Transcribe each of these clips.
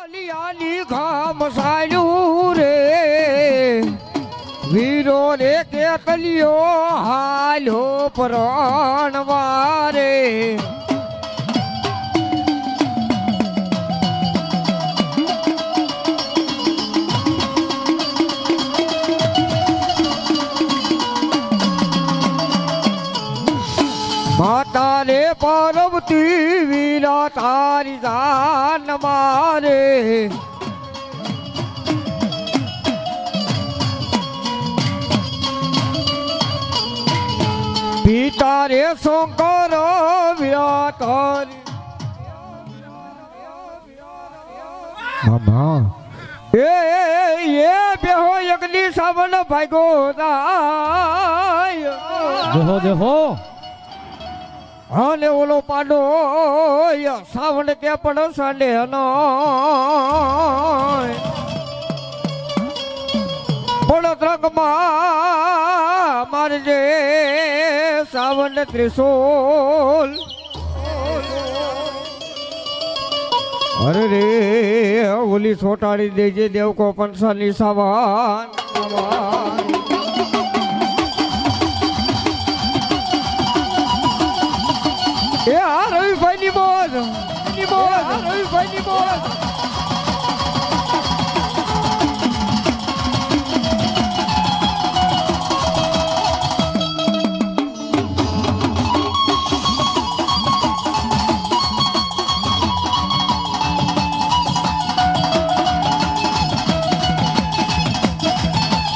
લિયાની ઘામ સાલ્યું રે વીરો રે કે કલિયો હાલો પરણવારે માતા રે પાર્વતી વીરા તારી જાન મારે પિતા રે શંકર વીરા તારી મામા એ બેહો યજ્ઞ સાવન ભાગો દાય દેહો દેહો અને ઓલો પાડો સાવણ કે પણ સાંડે નો પડત રંગમાં મારજે સાવણ ત્રિશૂલ અરે રે ઓલી છોટાડી દેજે દેવકો પંસાની સાવન એ આ રવિભાઈ ની મોજ રવિભાઈ ની મોજ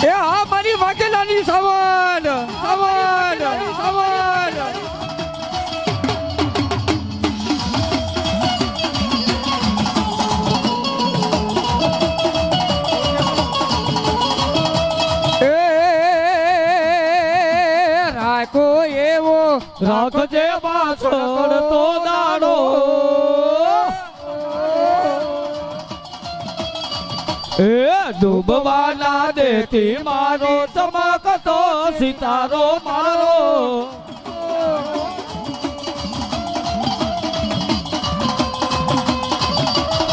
એ આ મારી વાઘેલાની સાવન સાવન સાવન રાખજે પાછળ તો દાડો એ ડૂબવા ના દેતી મારો ચમકતો સિતારો મારો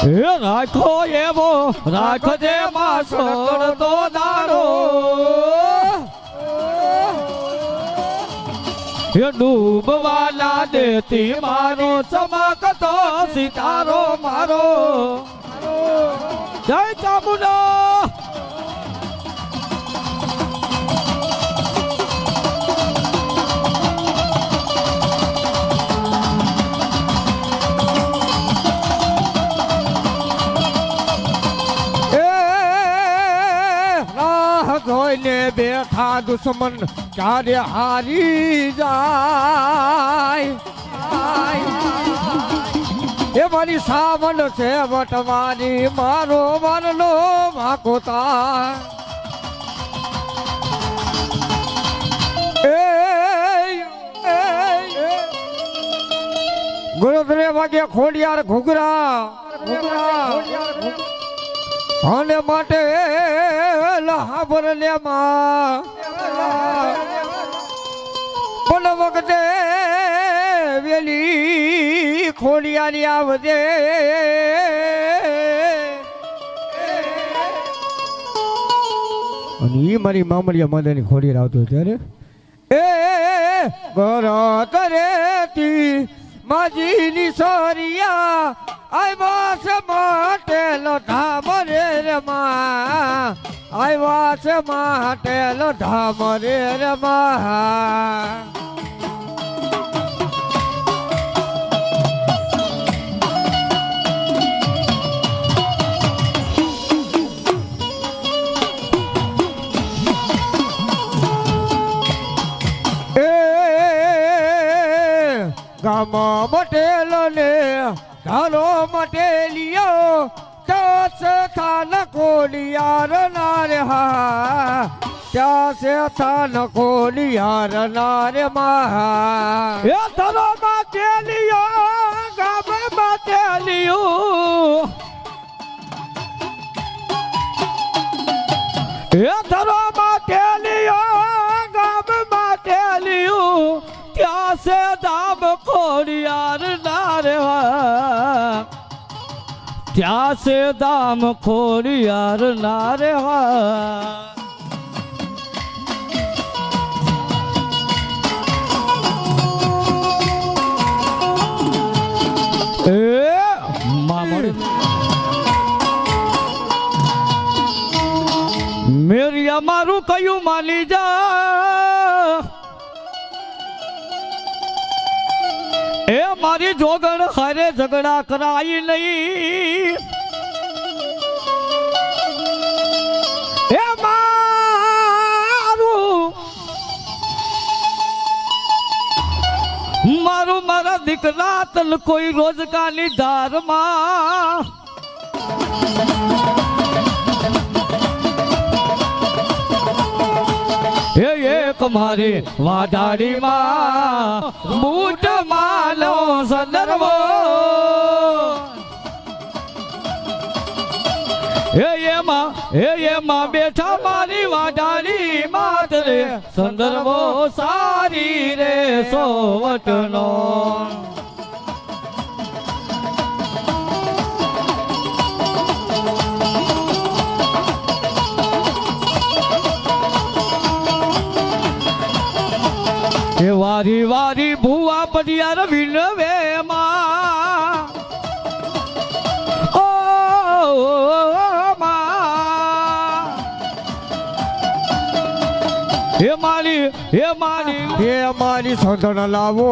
એ રાખો એવો રાખજે પાછળ તો દાડો ડૂબવા ના દેતી મારો ચમકતો સિતારો મારો જય ચામુંડા જોઈને બેઠા દુશ્મન ક્યારે હારી જાય એ મારી સાવન છે વટવાની મારો મરનો માકોતા ગુરુદ્રે વાગે ખોડિયાર ઘુઘરા અને માટે લહાબર લે માં પણ વખતે વેલી ખોડિયારી આવજે અને ઈ મારી મામડિયા માદાની ખોડિયાર આવતો ત્યારે એ ગરત રેતી માજીની સોરિયા આવ્યા છે માટે ધામ રે રમા આવ્યા છે માટે ધામ રે રમા ગામ મટેલ ને ધારો મટેલિયો દસ થાન કોલિયાર નારે હા ત્યાં છે થાન કોલિયાર નારે મહા એ ધારો મટેલિયો ગામ મટેલિયો એ ધારો મટેલિયો ગામ મટેલિયો ત્યાં છે ધામ કોલિયાર નારે હા ત્યાં સે દામ ખોડિયાર ના રે હા મેરી અમારું કયું માની જા એ મારી જોગણ હારે ઝઘડા કરાય નહીં એ મારું મારા દીકરા તલ કોઈ રોજગારની ધારમાં એક મારી વાડાડીમાં બૂટ માલો સંદર્ભો એમાં બેઠા મારી વાડાડી માતરે સંદર્ભો સારી રે સોવટનો વારી વારી ભુવા પડિયાર વિનવે માં ઓ હે મારી સોંધણ લાવો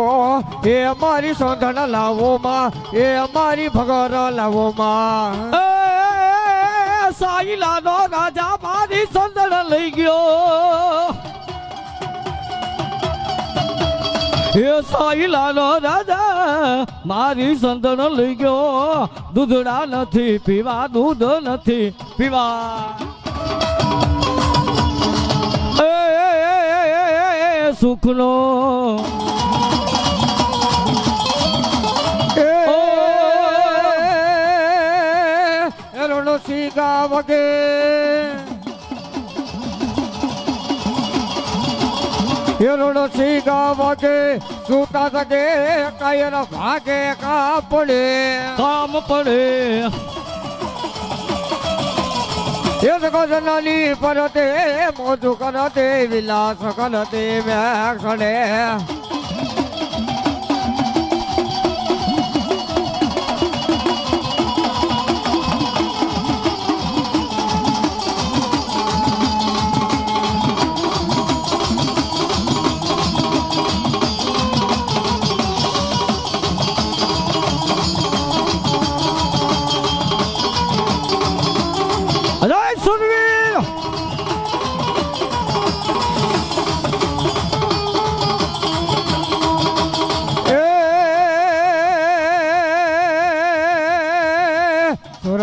હે મારી સોંધણ લાવો માં હે મારી ભગર લાવો માં સાઈલાનો રાજા મારી સોંધણ લઈ ગયો એ સાઈલાનો રાજા મારી સંતણ લઈ ગયો દૂધડા નથી પીવા દૂધ નથી પીવા સુખનો સીગા વગે હેરોડો સીગા વાગે સૂતા સગે કાયર ભાગે કામ પડે એ જનાની પરતે મોજુ કરતે વિલાસ કરતે મેક્ષણે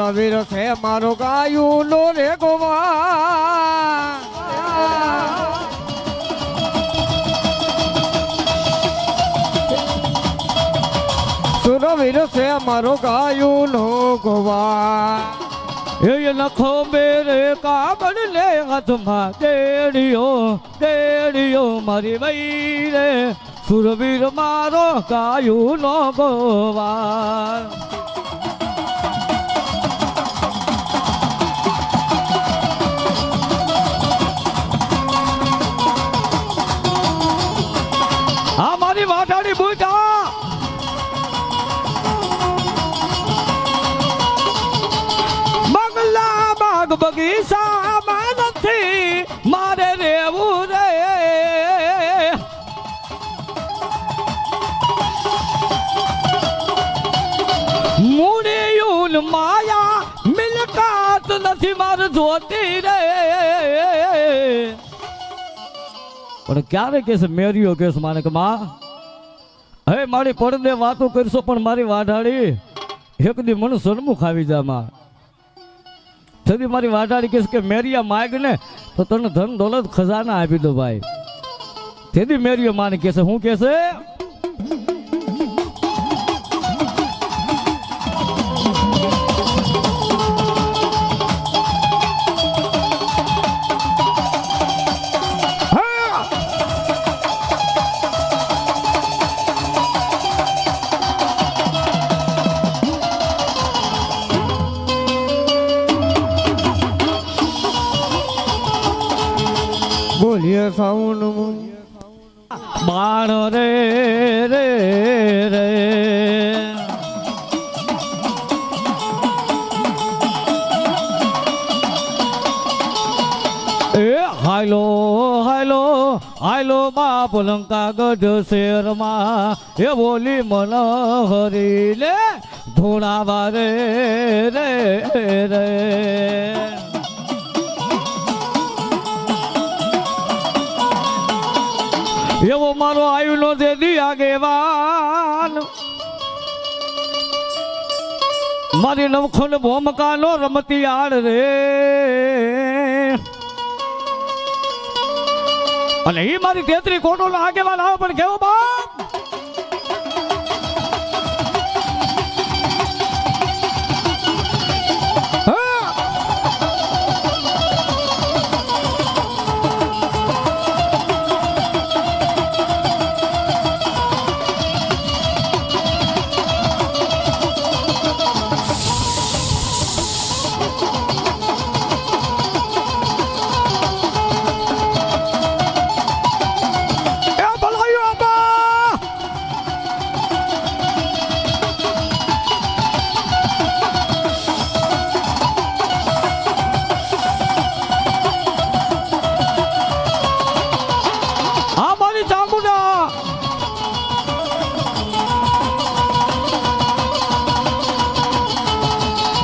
વીર છે મારો ગાયું નો રે ગોવા સુરવીર છે મારો ગાયું નો ગોવા એ લખો મેરે કાબડ લે હાથમાં દેડિયો મારી વઈ રે સુરવીર મારો ગાયું નો ગોવા મારી વાટાડી બુટા બંગલા બાગ બગીચા માં નથી મારે રેવું રે મુનિયુન માયા મિલકાત નથી મારે જોતી રે પણ ક્યારે કેસ મેરિયો કેસ માને કે માં હે મારી પડદે વાતો કરશો પણ મારી વાઢાડી એક દી મને સન્મુખ આવી જા માં છેદી મારી વાઢાડી કેસ કે મેરિયા માગ ને તો તને ધન દોલત ખજાના આપી દો ભાઈ છેદી મેરિયો માને કેસે હું કેસે મળીએ સાઉન બાણ રે રે રે એ હાલો હાલો હાલો બાપ લંકા ગઢ શેરમાં એ બોલી મન હરી લે ધોળાવા રે રે રે એવો મારો આયુનો દેદી આગેવાન મારી નવખંડ ભોમકાનો રમતી આડ રે અને એ મારી તેત્રી કોટો નો આગેવાન આવે પણ કેવો બાપ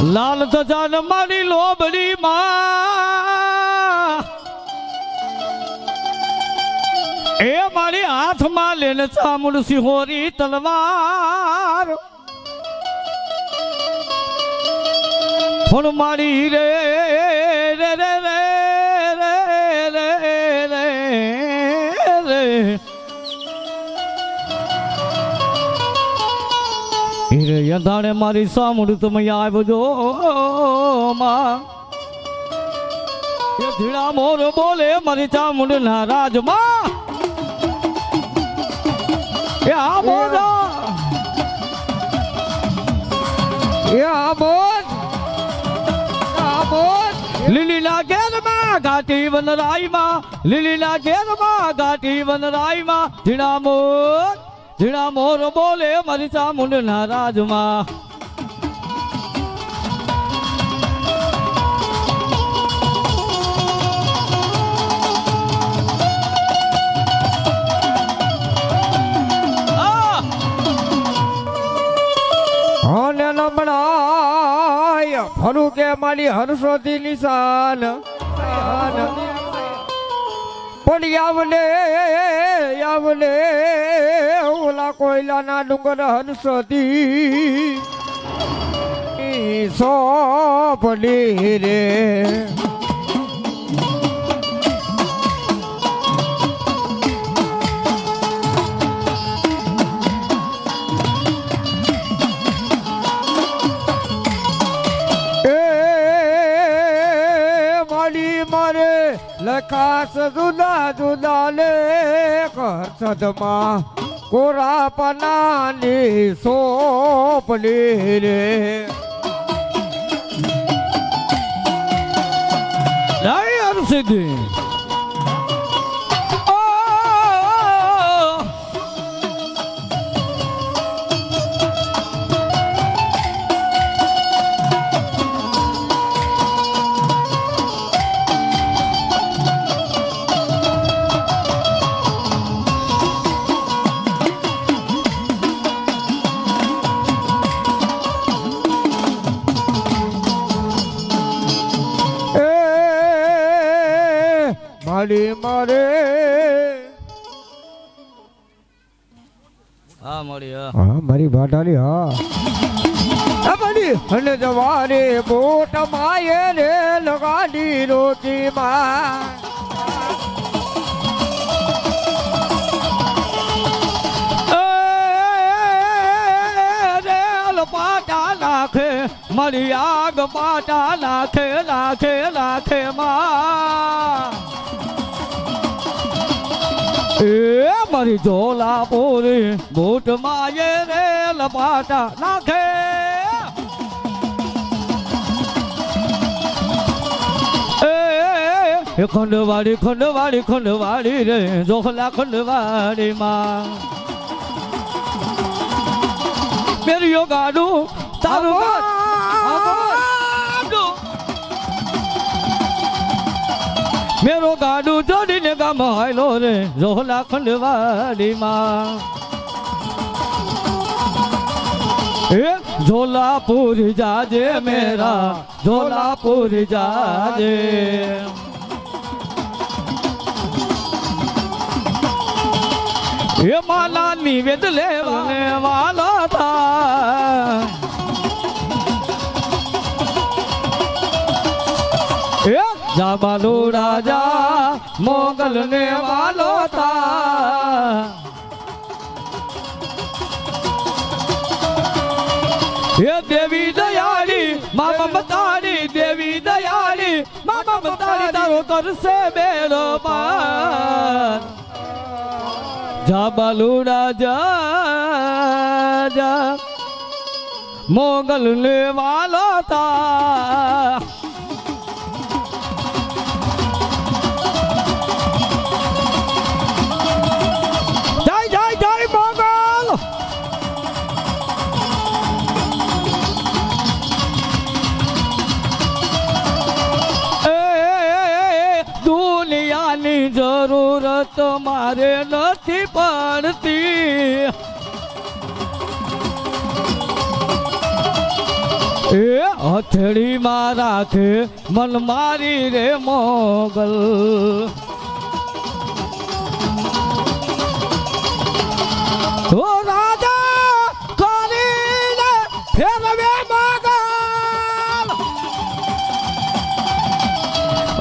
લાલ ધજાન મારી લોબડી માં એ મારી હાથમાં લેને ચામુંડ સિંહોરી તલવાર પણ મારી રે રે રે રે રે રે રે રે હીરે યંધાણે મારી સામુંડ તમે આવજો માં એ ધીણા મોર બોલે મારી ચામુંડ ના રાજમાં એ આ બોલા એ આબોદ લીલીલા ઘેરમાં ઘાટી વનરાઈમાં લીલીલા ઘેરમાં ઘાટી વનરાઈમાં ધીણા મોર બોલે મારી ચામુંડ ના રાજમાં અને નમણાય ફરું કે મારી હર્ષોથી નિશાન પણ યાવને ઓલા કોયલાના ડુંગર હર્ષોથી સોપડી રે લખાસ જુદા જુદા લેખ હર્ષદમાં કોરા પનાની સોપલી રે જય હરસિદ્ધિ મારે હા મળી હા મારી ભાટાલી હા મારી અને જવારે બોટ માયે રે લગાડી રોકી માં પાટા નાખે મારી આગ પાટા નાખે નાખે નાખે માં એ મારી ઝોલા પૂરી બૂટ માયે રે લપાટા નાખે એ એ ખંડવાડી ખંડવાડી ખંડવાડી રે જોખલા ખંડવાડી માં મેરિયો ગાડું તારું ગાડું મેરો ગાડું જોડીને ગામ હાયલો રે જોહલા ખંડવાડી માં એ झोलापुर जाजे मेरा झोलापुर जाजे ये माला निवेद लेवाने वाला था ये जाबालू राजा मोगल ने वालो था ये देवी दयाली मामा मतारी देवी दयाली मामा मतारी तारो कर से बेड़ो पार जा बालूड़ा जा मोगल ने वाला था जय जय जय मोगल જરૂરત મારે નથી પડતી એ હથેળીમાં રાખે મન મારી રે મોગલ ઓ રાજા કરીને ફેરવે મોગલ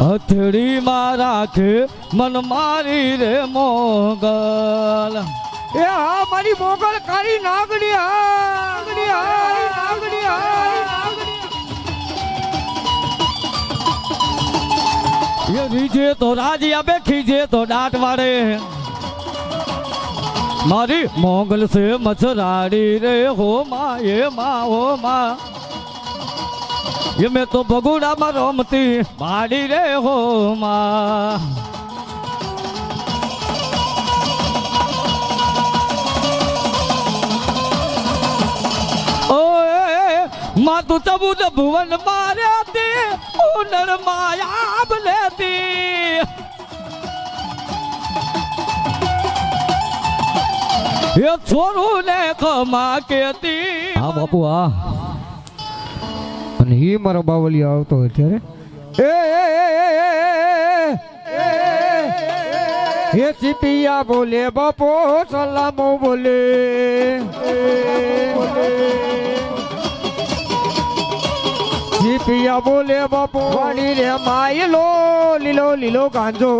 હથેળીમાં રાખે મન મારી રે મોગલ એ હા મારી મોગલ કાળી નાગડી નાગડી નાગડી ये रीजे तो राजिया पे खींचे तो डांट वाड़े मारी मोगल से मछराड़ी रे हो माँ ये माँ हो माँ ये मैं तो भगुड़ा में रमती बाड़ी रे हो माँ माँ तू चबूत भुवन मारे उनर माया लेती ये छोरू ने खमा केती हाँ बापू हाँ અને એ મારો બાવલિયો આવતો હોય ત્યારે એ ચીપિયા બોલે બાપો સલામો બોલે ચીપિયા બોલે બાપો વાડી રે માયલો લીલો લીલો ગાંજો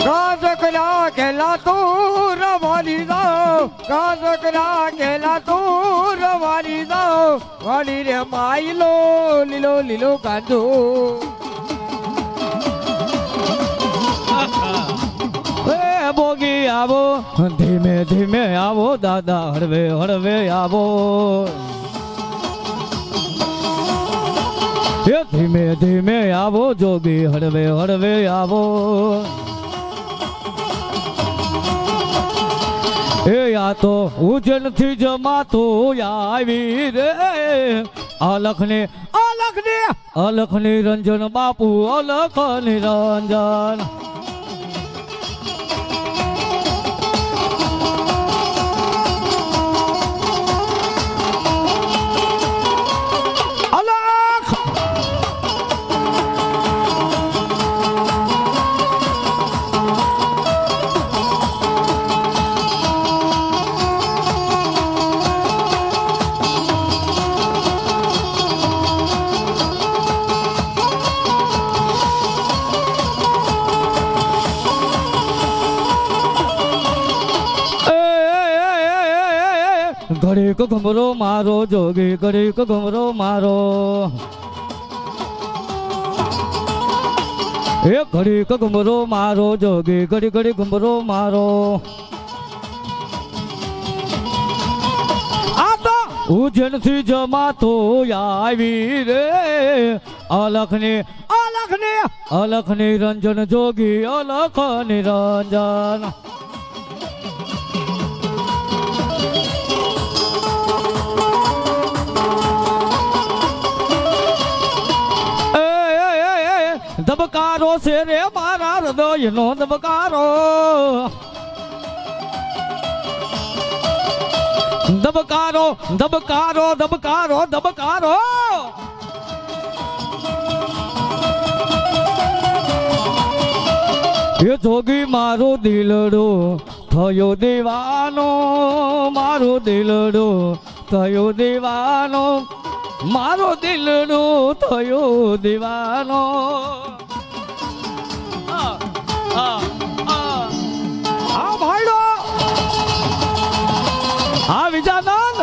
કાજકલા કેલા તું રવાલી જાઓ કાજકલા કેલા તું રવાલી જાઓ વાડી રે માયલો લીલો લીલો ગાંજો બોગી આવો ધીમે ધીમે આવો દાદા હળવે હળવે આવો એ ધીમે ધીમે આવો જોગી હળવે હળવે આવો એ આ તો ઉજન થી જમાતો આવી રે અલખ નિરંજન બાપુ અલખ નિરંજન ઘડીક ઘમરો મારો જોગી ઘડીક ઘમરો મારો એ ઘડીક ઘમરો મારો જોગી ઘડી ઘડી ઘમરો મારો ઉજનથી જમાતો આવી રે અલખને અલખને અલખને રંજન જોગી અલખ નિરંજન ધબકારો છે રે મારા હૃદયનો ધબકારો ધબકારો ધબકારો ધબકારો ધબકારો એ જોગી મારો દિલડો થયો દેવાનો મારો દિલડો થયો દેવાનો મારો દિલડો થયો દેવાનો ભાઈડો હા વિજાનંદ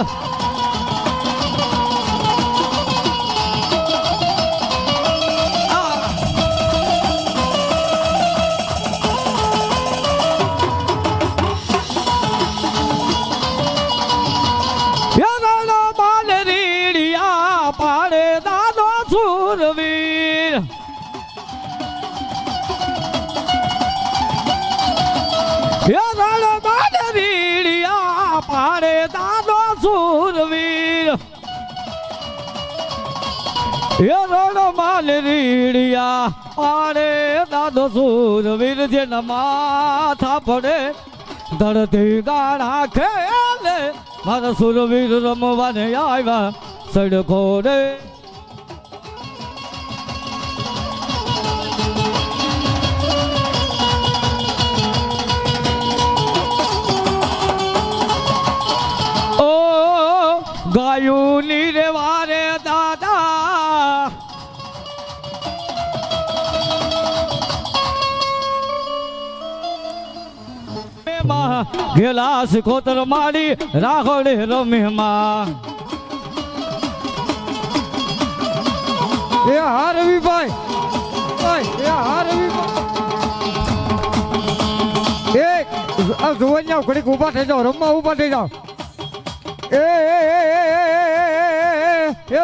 પાડે દાદો સુરવીર પાડે દાદો સુરવીર એ રણ માલ રીડિયા પાડે દાદો સુરવીર જેના માથા પડે ધરતી ગાણા ખેલે મારા સુરવીર રમવાને આવ્યા સડકો રે ગાયું ની રે વારે દાદા ગેલા શિખોતર માડી રાખોડે રમેમાં એ હા રવિભાઈ એ હા રવિભાઈ એ જોવા જાઓ ઘડીક ઊભા થઈ જાઓ રમવા ઊભા થઈ જાઓ એ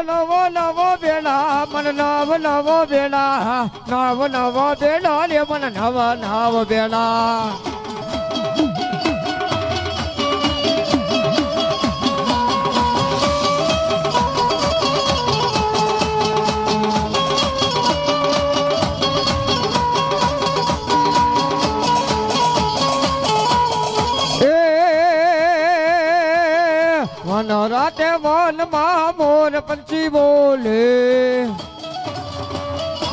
નવો નવો બેડા મને નવ નવો બેડા નવ નવો બેડા લે મને નવ નવ બેડા રાતે વનમાં મોર પંછી બોલે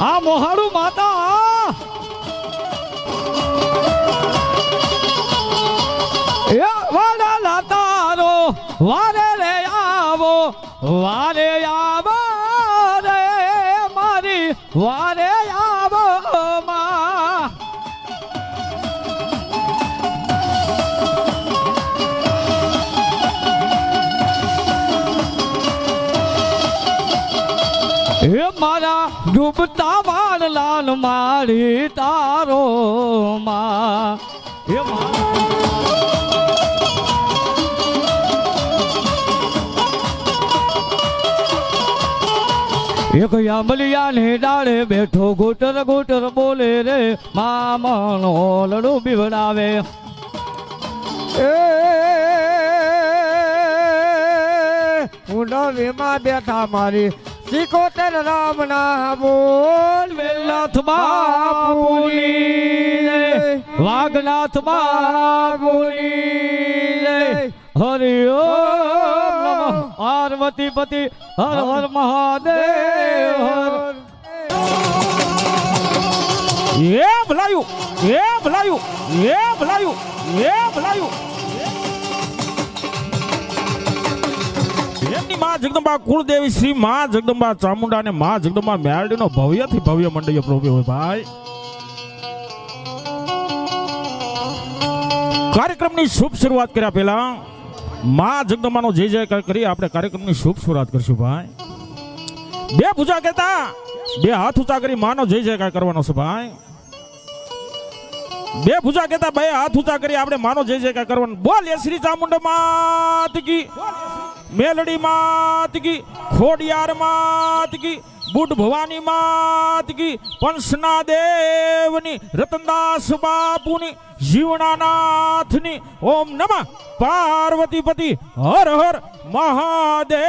આ મોહાડું માતા એ વાડા લાતારો વારે રે આવો વારે આવો રે મારી વારે આવો માં હે મારા ડૂબતા વાળ લાલ મારી તારો માં હે એક આંબલિયા ને ડાળે બેઠો ગોટર ગોટર બોલે રે મામણો લડું બીવડાવે ઊંડા બેઠા મારી સિકોતર રામ ના બોલ વેલનાથ બાપુની વાઘનાથ બાપુની હરિ ઓમ નમઃ પાર્વતી પતિ હર હર મહાદેવ હર એ ભલાયું એ ભલાયું એ ભલાયું એ ભલાયું એમની માં જગદંબા કુળદેવી શ્રી માં જગદંબા ચામુંડા અને માં જગદંબા મેરડીનો ભવ્યથી ભવ્ય મંડળીઓ પ્રોગ્રામ હોય ભાઈ કાર્યક્રમની શુભ શરૂઆત કર્યા પહેલા માં જગદંબાનો જય જયકાર કરી આપણે કાર્યક્રમની શુભ શરૂઆત કરશું ભાઈ બે પૂજા કહેતા બે હાથ ઊંચા કરી માનો જય જયકાર કરવાનો છે ભાઈ બે પૂજા કહેતા બે હાથ ઊંચા કરી આપણે માનો જય જયકાર કરવાનો બોલ શ્રી ચામુંડા માત કી મેલડી માત કી, ખોડિયાર માત કી, બુડ ભવાની માત કી, પંસના દેવની, રતનદાસ બાપુની, જીવણાનાથની, ઓમ નમઃ પાર્વતીપતિ હર હર મહાદેવ.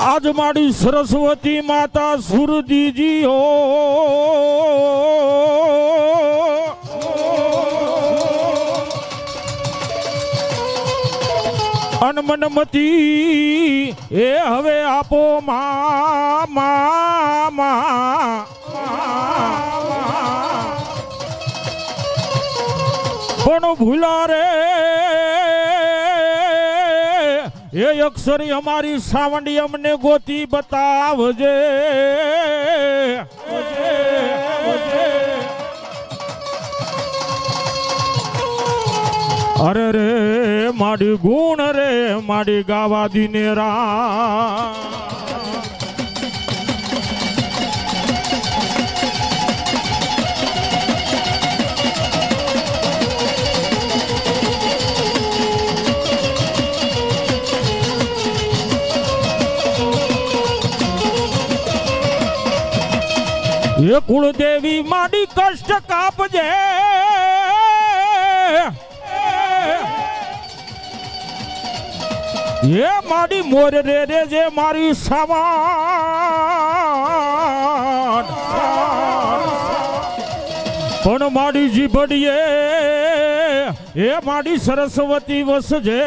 આજ મારી સરસ્વતી માતા સુરદીજી હો, અનમનમતી એ હવે આપો મા પણ ભૂલા રે એ અક્ષરી અમારી સાવંડી અમને ગોતી બતાવજે. અરે રે માડી ગુણ રે માડી ગાવા દિનેરા. એ કુળદેવી માડી કષ્ટ કાપજે. એ માડી મોર રે રે જે મારી સાવાન પણ માડી જીભડીએ એ માડી સરસ્વતી વસજે.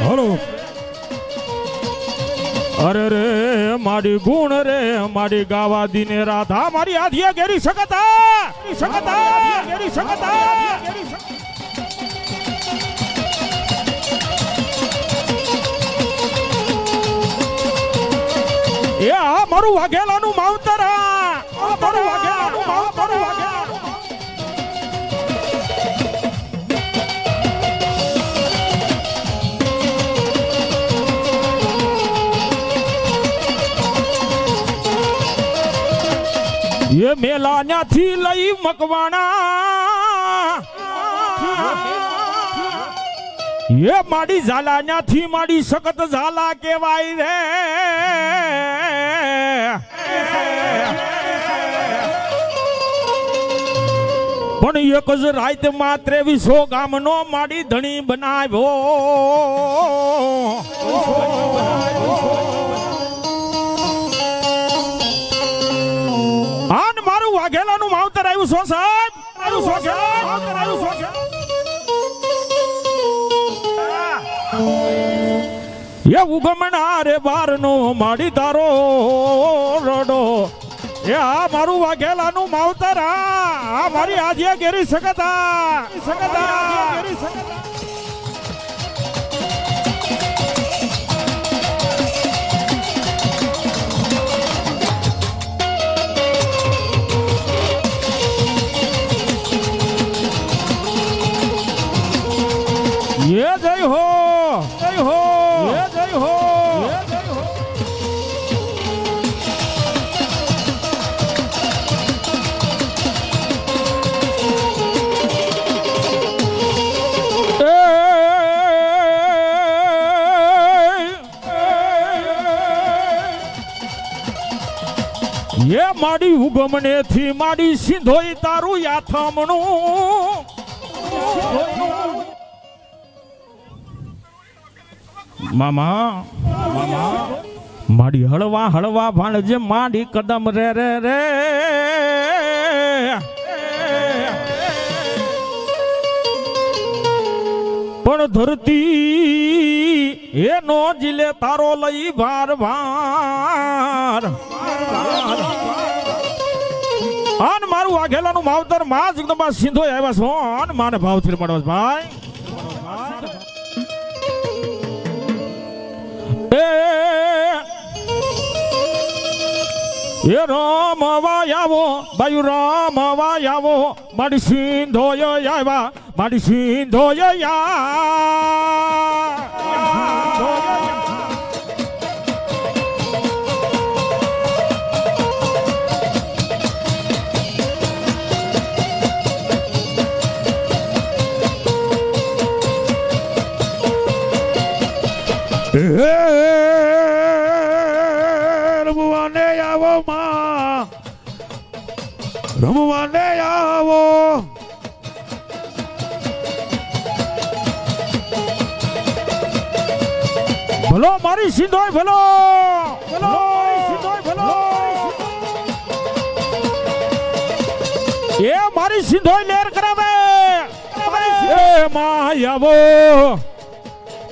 હલો અરે રે મારી ગુણ રે મારી ગાવા દીને રાધા મારી આધિયા ઘેરી શકતા ઘેરી શકતા. એ આ મારું વાઘેલાનું માવતરા, મારું વાઘેલાનું માવતરા. એ મેલા ન્યાથી લઈ મકવાણા, એ માડી ઝાલા ન્યાથી માડી સખત ઝાલા કેવાય રે. પણ એક જ રાત માં 2300 ગામનો માડી ધણી બનાવ્યો. આન મારું વાઘેલાનું માવતર આવ્યું છો સાહેબ, મારું માવતર આવ્યું છો. એ ઉગમણા રે બારનો માડી તારો રડો. એ આ મારું વાઘેલાનું માવતર, આ મારી આજે ઘેરી શકતા. ये जय हो, जय हो, ये जय हो, ये जय हो. ये माड़ी उगमने थी माड़ी सिंधोई तारू याथमणु. મામા માડી હળવા હળવા ભાણજે માડી કદમ રે રે રે. પણ ધરતી એનો જીલે તારો લઈ ભાર ભાર આન મારું વાઘેલાનું માવતર માં જગદંબા સિંધો આવ્યા છો આન માને ભાવથી મળવા ભાઈ એ રામ વાયાવો બાયુ રામ વાયાવો મારી સિંધોય આવ્યા મારી સિંધોય રમવાને આવો માં રમવાને આવો ભલો મારી સિંધોય ભલો ભલો મારી સિંધોય ભલો એ મારી સિંધોય લેર કરાવે એ માયાવો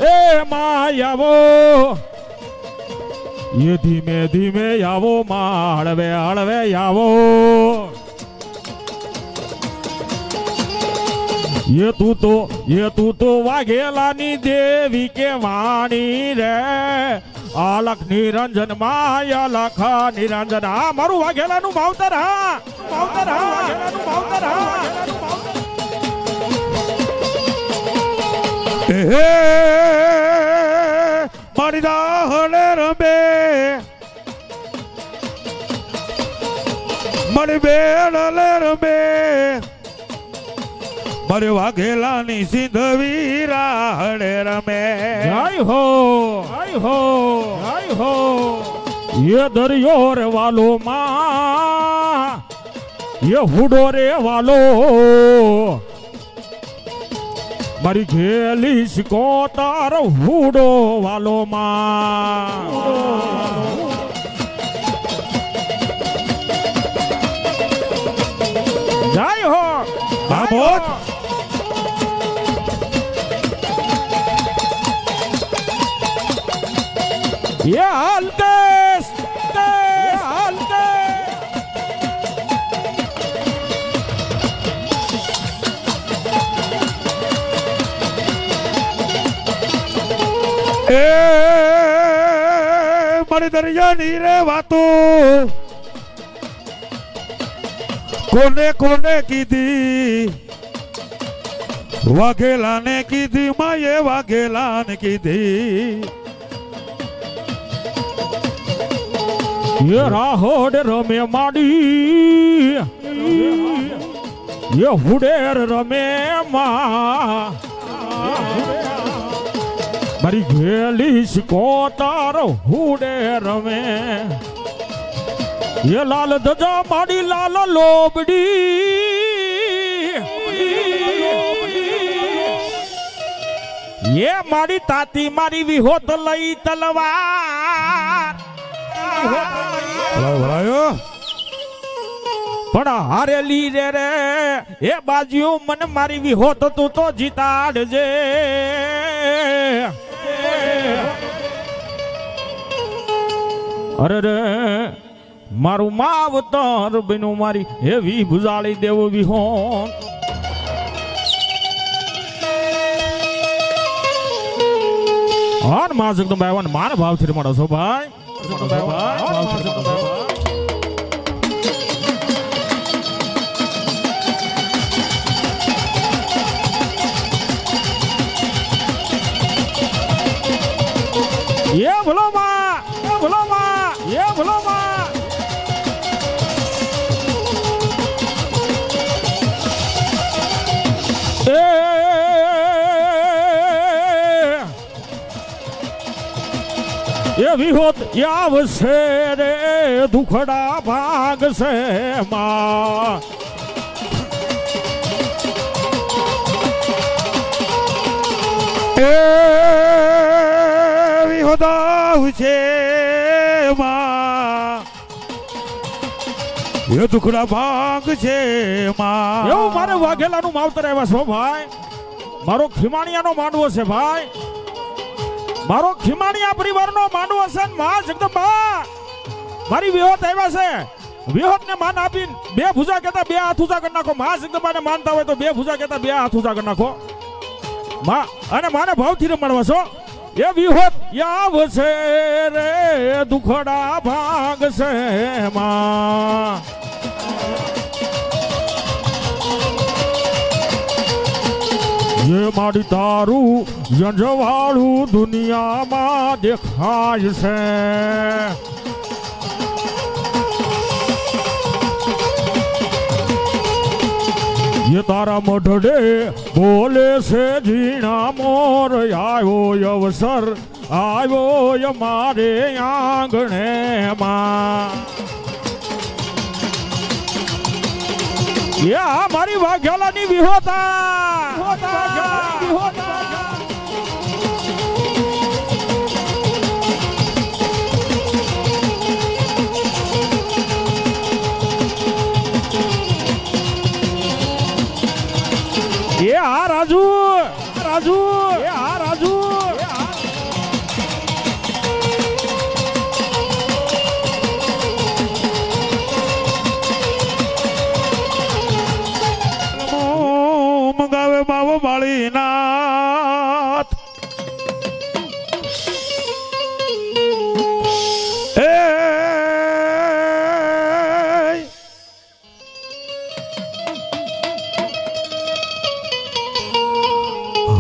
એ માયાવો એ ધીમે ધીમે આવો માં હળવે હળવે આવો એ તું તો વાઘેલાની દેવી કે વાણી રે આલખ નિરંજન માયા લખા નિરંજન હા મારું વાઘેલાનું માવતર હા માવતર હા વાઘેલાનું માવતર હા મારી દાહને રમે મારી બેડલે રમે મારે વાઘેલાની સિંધવી રાહડે રમે જય હો એ દરિયો રે વાલો માં એ હુડો રે વાલો મારી ઘેલી શીખો તારો હુડો વાલો માં જય હો આમોદ ये हल्केश એ મારી દરિયાની રે વાતો કોને કોને કીધી વાઘેલાને કીધી માએ વાઘેલાને કીધી ये राहोड रमे माडी ये हुडेर रमे मां मारी घेली सिको तारो हुडे रमे ये लाल धजा माडी लाल लोबड़ी ये मारी ताती मारी विहोत लई तलवार પણ હારેલી રે રે એ બાજુ મને મારી વિહોત તું તો જીતાડજે અરે રે મારું માવતર બન્યું મારી એવી ભુજાળી દેવું વિહોત હાન માં જગદંબા મારા ભાવથી મળો છો ભાઈ ये भलो माँ ये भलो माँ ये भलो माँ ये विहोत यावसे रे दुखड़ा भाग से माँ વિહોદાવ છે માં એ દુખડા ભાગ છે માં એવું મારે વાઘેલાનું માવતર આવ્યા છો ભાઈ મારો ખીમાણિયાનો માંડવો છે ભાઈ મારો ખીમાણીયા પરિવારનો માંડવો છે ને માં જગદંબા મારી વિહોત આવ્યા છે. વિહોતને માન આપીને બે ભુજા કહેતા બે હાથ ઊંચા કરી નાખો. માં જગદંબાને માનતા હોય તો બે ભુજા કહેતા બે હાથ ઊંચા કરી નાખો. માં અને માને ભાવથી રમાડવા છો. એ વિહોત યાવ છે રે દુખડા ભાગ છે માં. ये माड़ी तारू यंजवाड़ू दुनियाમાં દેખાય છે. ये तारा મોઢડે બોલે છે ઝીણા મોર આવ્યો અવસર આવ્યો મારે આંગણે માં. યા મારી વાઘેલાની વિહોતા એ આ રાજુ રાજુ એ આ રાજુ મંગાવે બાવો બાળીનાથ એ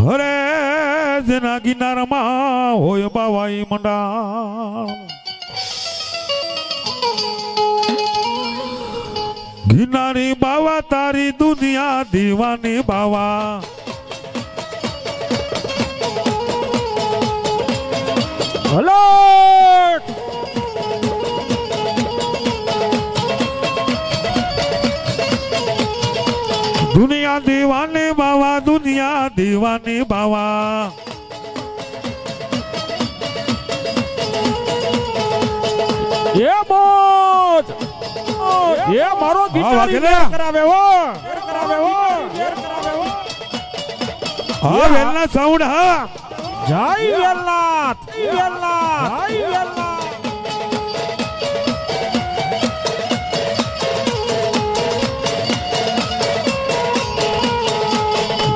હરે જેના કિનારમાં હોય બાવાઈ મંડા ગિનારી બાવા તારી દુનિયા દીવાની બાવા હલો દુનિયા દીવાની બાવા દુનિયા દીવાની બાવા એ મોજ એ મારો ગિટારી વાઘેલા. કરાવે હો હા વેલના સાઉન્ડ હા જય વેલનાથ જય વેલનાથ.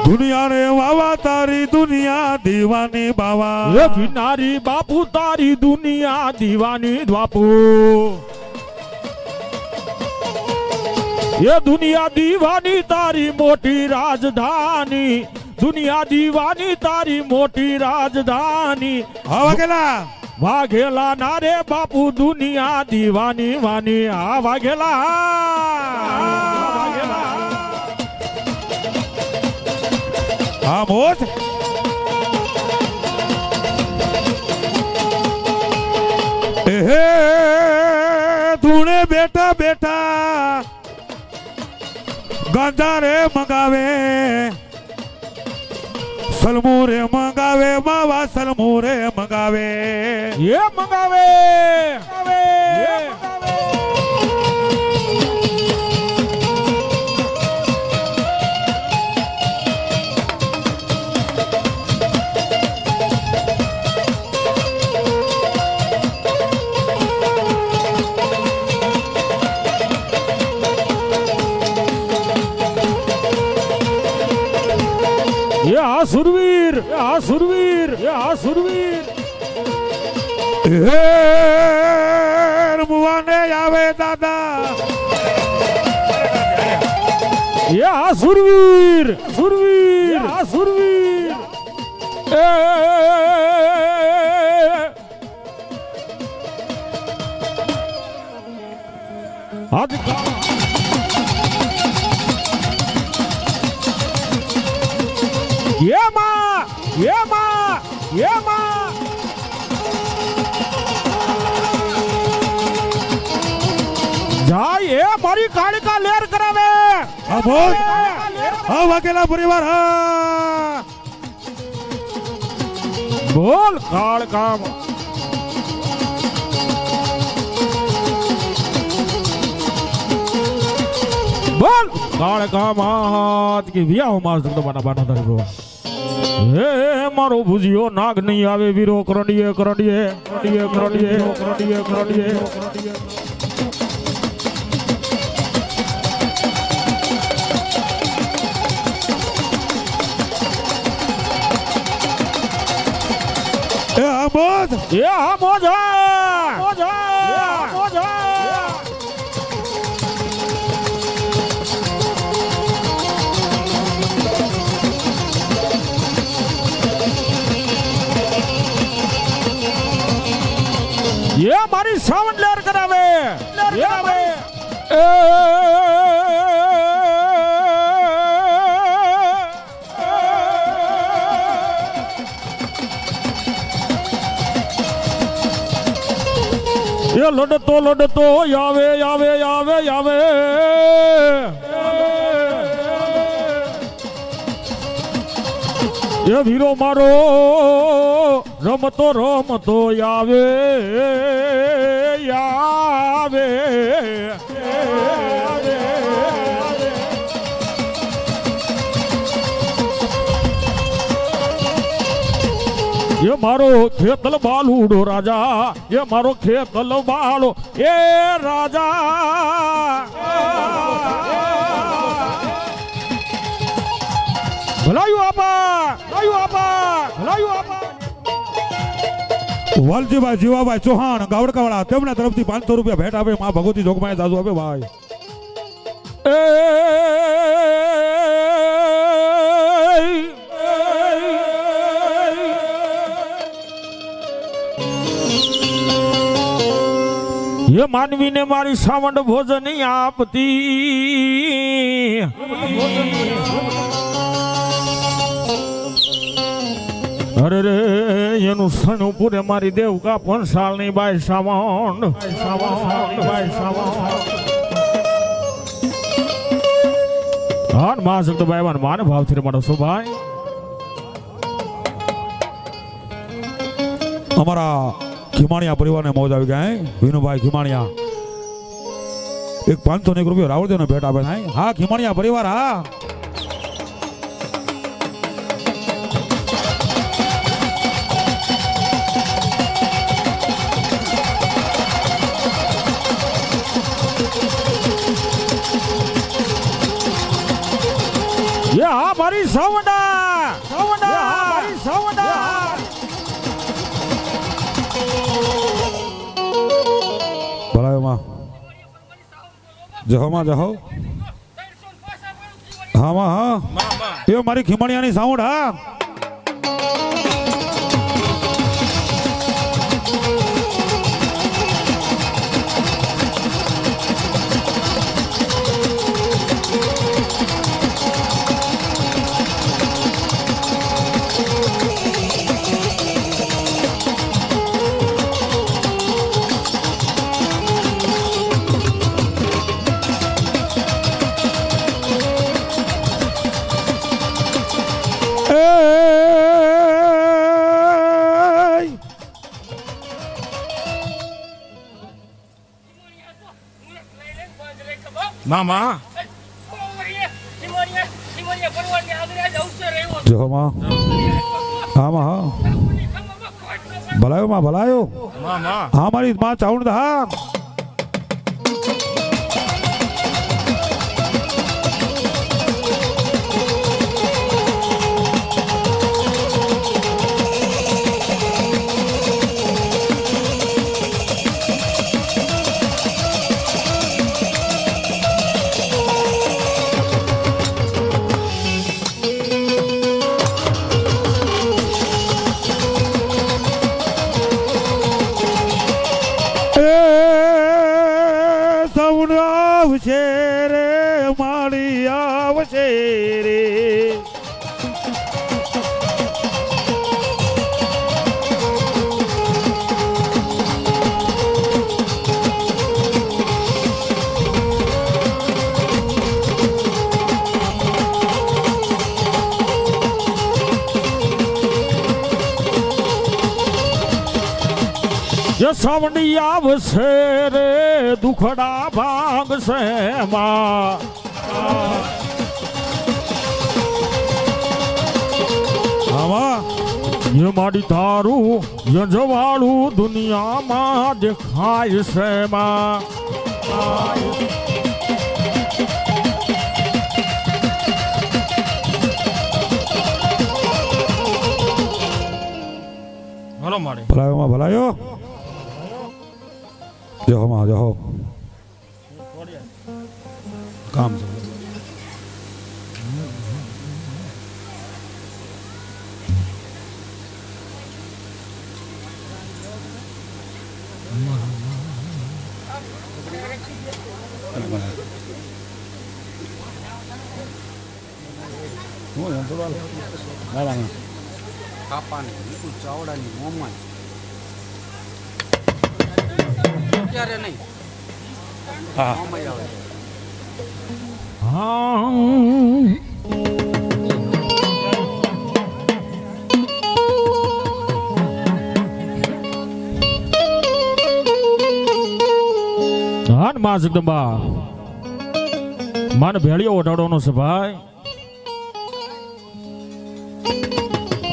દુનિયા રે વાવા તારી દુનિયા દીવાની બાવા એ ભિનારી બાપુ તારી દુનિયા દીવાની બાપુ. એ દુનિયા દીવાની તારી મોટી રાજધાની દુનિયા દીવાની તારી મોટી રાજધાની. હા વાઘેલા વાઘેલા ના રે બાપુ દુનિયા દીવાની વાની. આ વાઘેલા હા મોજ હે ધૂણે બેઠા બેઠા ગાંધા રે મંગાવે સલમુરે મંગાવે માવા સલમુરે મંગાવે એ મંગાવે આ સુરવીર આ સુરવીર આ સુરવીર. હે રમવાને આવે દાદા એ આ સુરવીર સુરવીર આ સુરવીર. આજ જાય એ મારી કાળિકા લેર કરાવે. હા બોલ હા વાઘેલા પરિવાર હા બોલ કાળકા બોલ કાળકા માત કી વિયા હો માર જગદંબાના બાના ધરી. હે મારો ભુજિયો નાગ નહીં આવે વીરો કરડીએ કરડીએ કરડીએ કરડીએ કરડીએ કરડીએ એ આમોદ એ આ મોજા મોજા મોજા ये हमारी सावन लहर करावे ये लड़तो यावे यावे यावे यावे ये वीरो मारो रमतो यावे यावे ये मारो खेतल बालूडो राजा ये मारो खेतल बालो ये राजा ભલાયું આપા વાલજીભાઈ જીવાભાઈ ચૌહાણ ગાવડકાવાળા તેમના તરફથી 500 રૂપિયા ભેટ આપે માં ભગવતી જોગમાય દાદુ આપે ભાઈ ये मानवी ने मारी सावंड भोजन आपती अरे रे एनु सनु पूरे मारी देवका 5 सालनी बाई सावंड हान मा सकतो भाई मान भाव थी मारो सो भाई અમારા ખીમાણિયા પરિવારને મોજ આવી ગયા વિનુભાઈ ખીમાણિયા એક 500 રૂપિયા રાવળદેવને ભેટ આપે હા ખીમાણિયા પરિવાર હા ये हमारी सावंडा हमारी सावंडा ભલાયોમાં જહોમાં જહો હા એ મારી ખીમાણિયાની સાઉન્ડ હા मामा જહોમાં હા ભલાયો मामा હા મારી માં ચાઉંડ હા આવશે રે માળી આવશે રે ये सावंडी आवશે रे દુખડા ભાગશે માં આમાં એ મારી તારું યજવાળું દુનિયામાં દેખાય છે માં. હલો મારે ભલાયોમાં ભલાયો જહો માં જહો કામ છે. કાપાની વિપુલ ચાવડાની મોમાન ક્યારે નહીં હા મોમાઈ આવે હાન માં જગદંબા મને ભેળિયો ઓઢાડવાનો છે ભાઈ.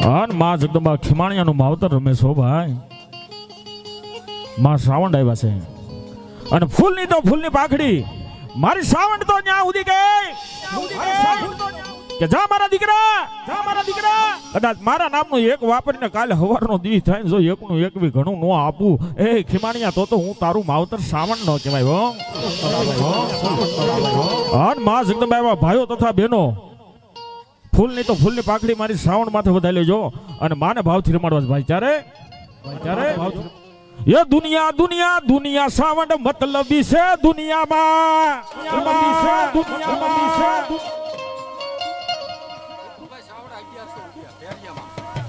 હાન માં જગદંબા ખીમાણિયાનું માવતર રમે છો ભાઈ. માં શ્રાવણ આવ્યા છે અને ફૂલની તો ફૂલની પાખડી મારી શ્રાવણ તો ન્યા ઉડી ગઈ કે જા મારા દીકરા કદાચ મારા નામનું એક વાપરીને કાલે હવારનો દી થાય જો એકનું એક બી ઘણું નો આપું એ ખીમાણિયા તો હું તારું માવતર શ્રાવણ નો કહેવાય હો. હાન માં જગદંબા આવ્યા ભાઈઓ તથા બહેનો ફૂલની તો ફૂલની પાકડી મારી શ્રાવણ માથે વધારી લેજો અને માને ભાવથી રમાડવા ભાઈ. ત્યારે એ દુનિયા શ્રાવણ મતલબી છે દુનિયામાં.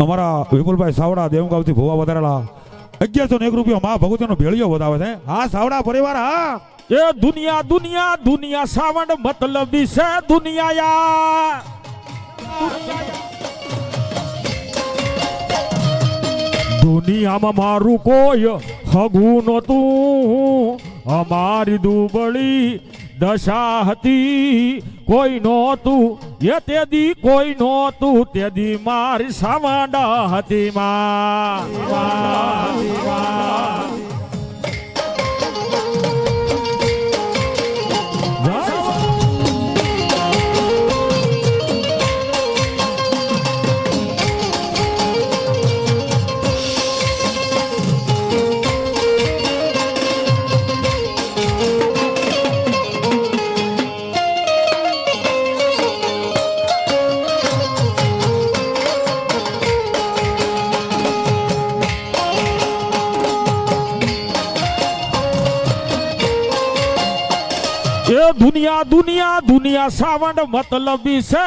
અમારા વિપુલભાઈ સાવડા દેવગાંવથી ભૂવા વધારેલા 1101 રૂપિયા માં ભગવતીનો ભેળિયો વધાવે છે. હા સાવડા પરિવાર હા. એ દુનિયા શ્રાવણ મતલબી છે દુનિયા. દુનિયામાં મારું કોઈ હગું નહોતું અમારી દુબળી દશા હતી કોઈ નહોતું એ તેદી કોઈ નહોતું તેદી મારી સાવડા હતી માં. દુનિયા શ્રાવણ મતલબી છે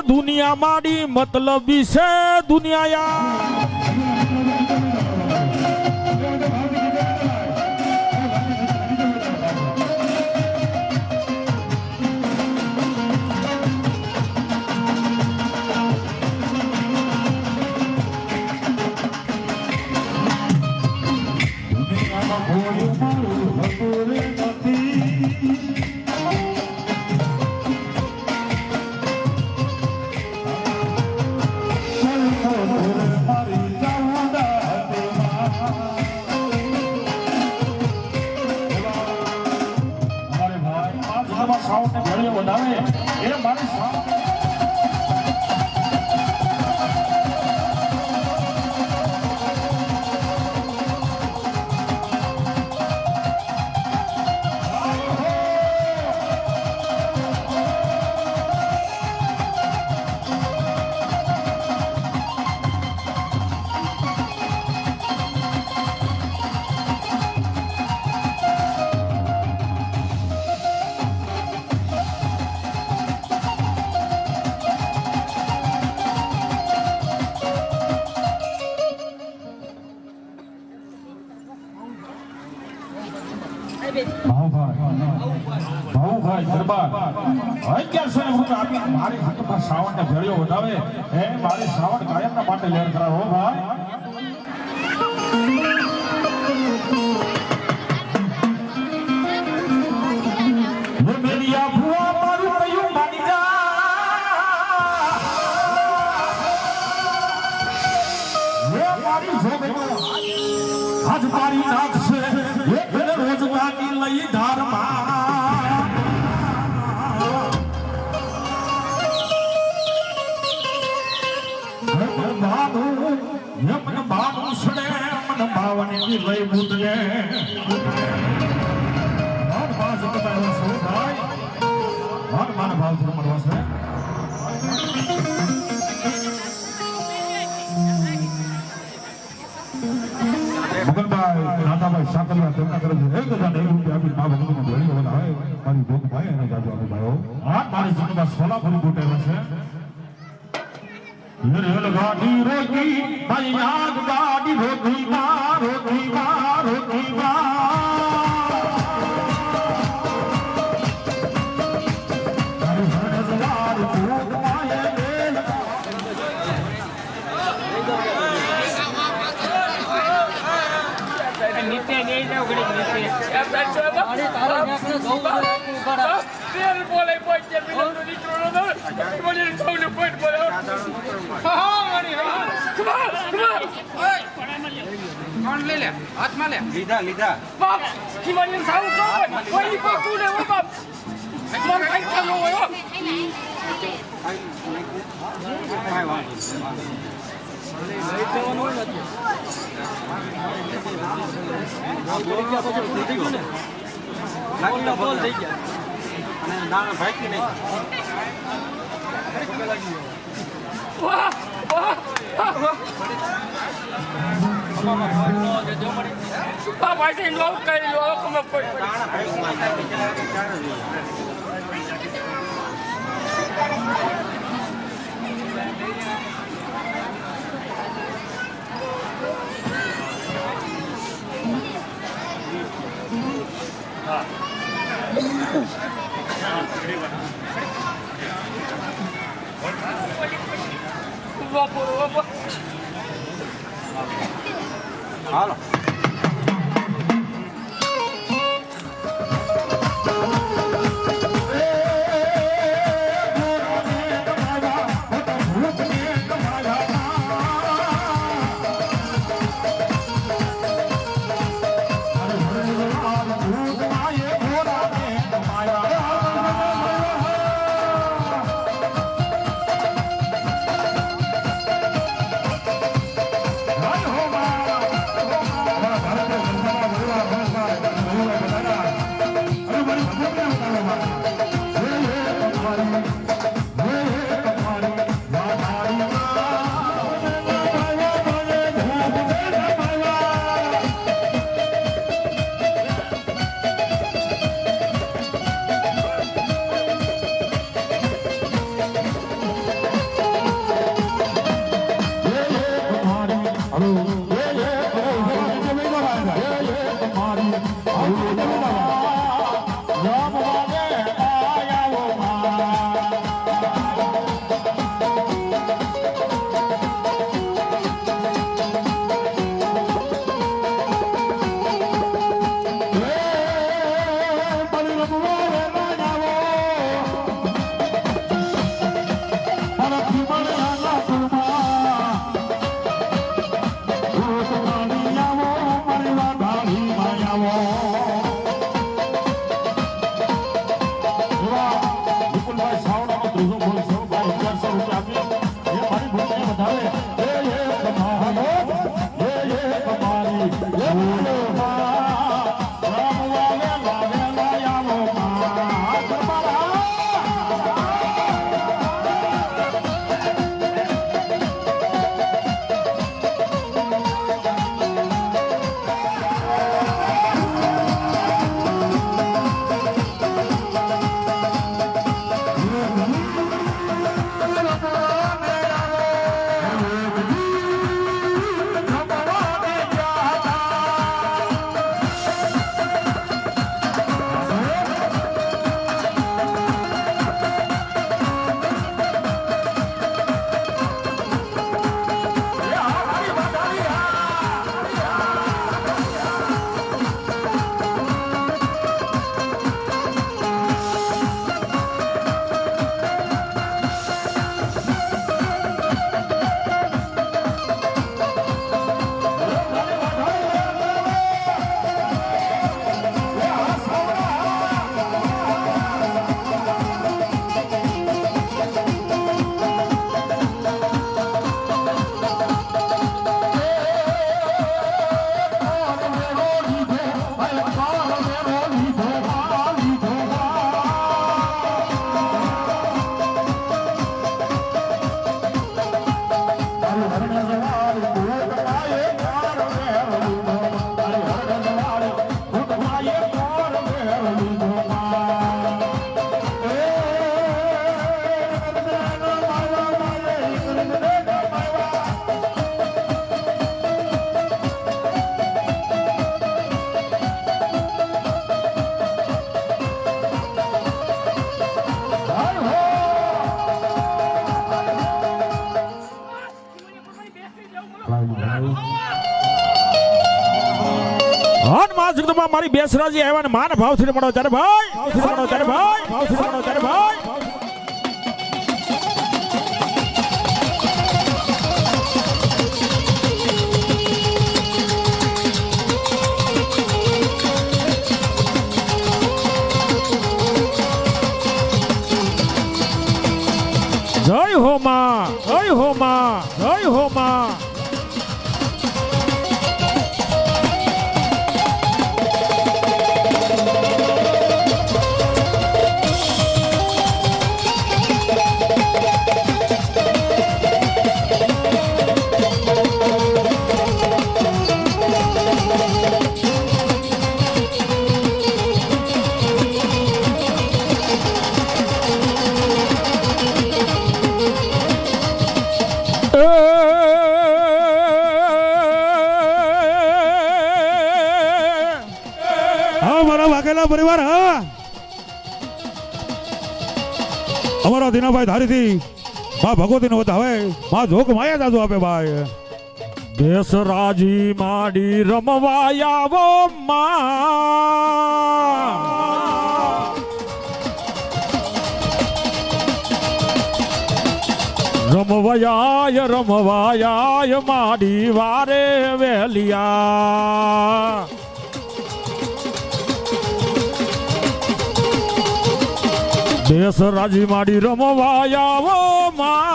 દુનિયા મારી મતલબી છે દુનિયા. ભાઈ દરબાર 1100 રૂપિયા આપી મારી હાથમાં શ્રાવણ ને ભેળિયો વધાવે એ મારી શ્રાવણ કાયમના માટે લેર કરાવો ભાઈ. દરિયા ભુવા મારું કયું માની જા લે મારી જોગનો આજ મારી નાખશે એક રોજગારી લઈ ધારમાં મને બાનું સડે મને બાવની લઈ બુદને માન બાસ તમારો સો થાય માન ભાવ થી મળવા છે મગનભાઈ નાતાભાઈ સાકરિયા તેમના તરફથી 1001 રૂપિયા આપી મા ભગવતીને ભેળી હોવાના હોય મારી ભોગભાઈ અને જાજો આપો ભાઈઓ આ મારી જન્મમાં સોલાપુરી ગોટેવા છે રેલ ગાડી રોકી ભાઈ યાદ ગાડી રોકી માં રોકી માં રોકી કોણ લે લે હાથમાં લે લીધા લીધા બાપ કિમાની સાવ તો કોઈ પાકું ને ઓ બાપ એકવાર કઈ ચાલો હોય કાઈ વાંધો નાના ભાઈ નહીં વાહ વાહ બાપ આઈ લો કરી લો કમ કોઈ નાના ભાઈ હાલો હો જગદંબા મારી બેસરાજી આવ્યા ને માને ભાવથી મળો ત્યારે ભાઈ ભાવથી મળો ત્યારે ભાઈ ભાવથી મળો ત્યારે ભાઈ જય હો માં જય હો માં જય હો માં પરિવાર હા અમારા દીનાભાઈ ધારીથી માં ભગવતી નો હવે માં જોક માયા દાદુ આપે ભાઈ દેશ રાજી માડી રમવાયાવો માં રમવાયા માડી વારે વેલિયા દેશ રાજી માડી રમવાયાવો માં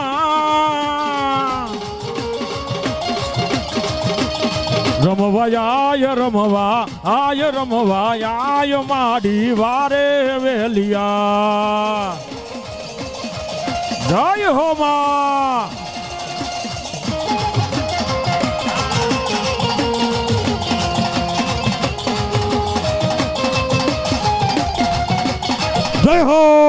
રમવાયા માડી વારે વેલિયા જય હો માં જય હો